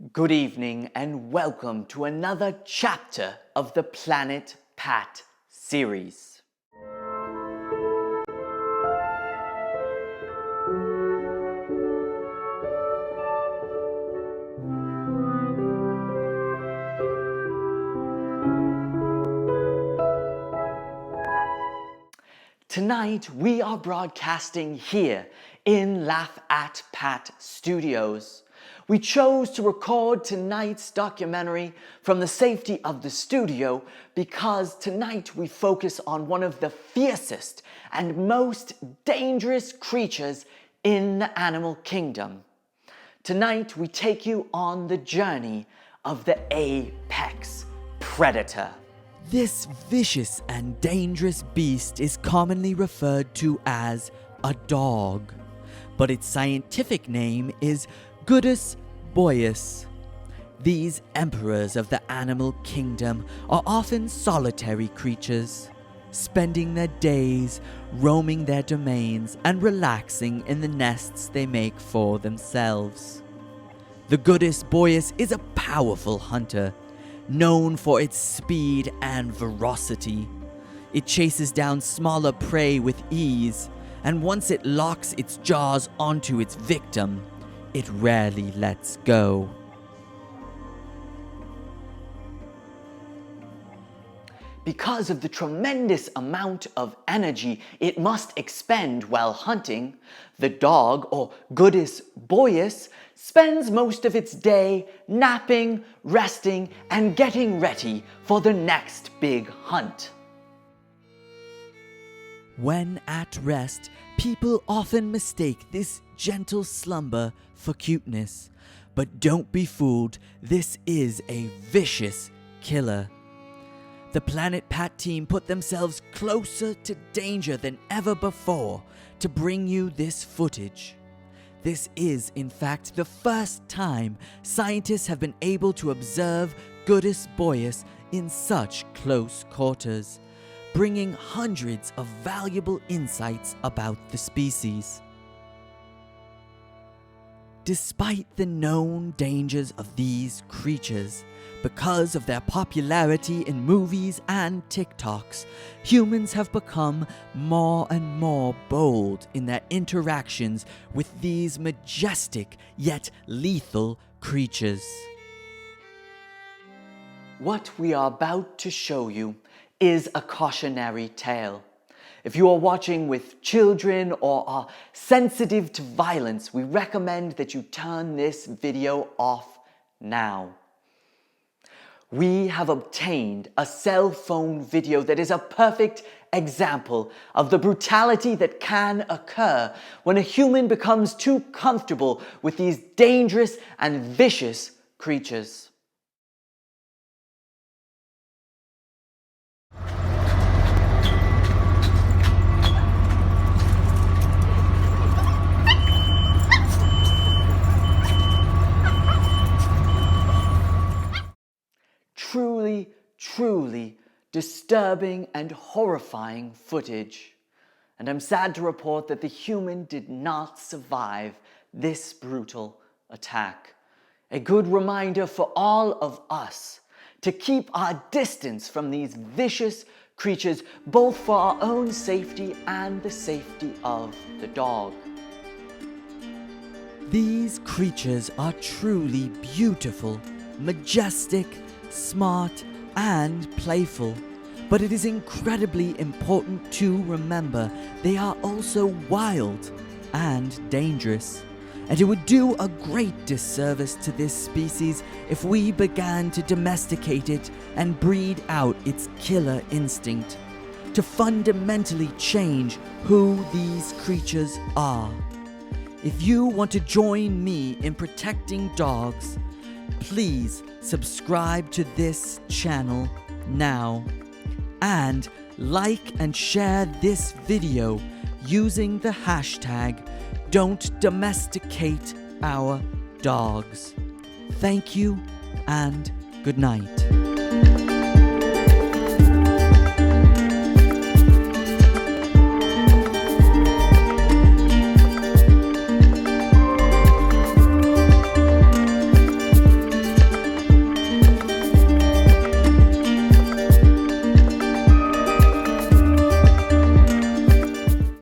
Good evening and welcome to another chapter of the Planet Pat series. Tonight we are broadcasting here in laughatpat Studios. We chose to record tonight's documentary from the safety of the studio because tonight we focus on one of the fiercest and most dangerous creatures in the animal kingdom. Tonight we take you on the journey of the apex predator. This vicious and dangerous beast is commonly referred to as a dog, but its scientific name is Gudus boeus. These emperors of the animal kingdom are often solitary creatures, spending their days roaming their domains and relaxing in the nests they make for themselves. The Gudus boeus is a powerful hunter, known for its speed and ferocity. It chases down smaller prey with ease, and once it locks its jaws onto its victim, it rarely lets go. Because of the tremendous amount of energy it must expend while hunting, the dog, or Gudus boeus, spends most of its day napping, resting, and getting ready for the next big hunt. When at rest, people often mistake this gentle slumber for cuteness. But don't be fooled, this is a vicious killer. The Planet Pat team put themselves closer to danger than ever before to bring you this footage. This is, in fact, the first time scientists have been able to observe Gudus boeus in such close quarters, bringing hundreds of valuable insights about the species. Despite the known dangers of these creatures, because of their popularity in movies and TikToks, humans have become more and more bold in their interactions with these majestic yet lethal creatures. What we are about to show you is a cautionary tale. If you are watching with children or are sensitive to violence, we recommend that you turn this video off now. We have obtained a cell phone video that is a perfect example of the brutality that can occur when a human becomes too comfortable with these dangerous and vicious creatures. Truly disturbing and horrifying footage. And I'm sad to report that the human did not survive this brutal attack. A good reminder for all of us to keep our distance from these vicious creatures, both for our own safety and the safety of the dog. These creatures are truly beautiful, majestic, smart, and playful, but it is incredibly important to remember they are also wild and dangerous, and it would do a great disservice to this species if we began to domesticate it and breed out its killer instinct, to fundamentally change who these creatures are. If you want to join me in protecting dogs, please subscribe to this channel now and like and share this video using the hashtag #Don'tDomesticate Our Dogs. Thank you and good night.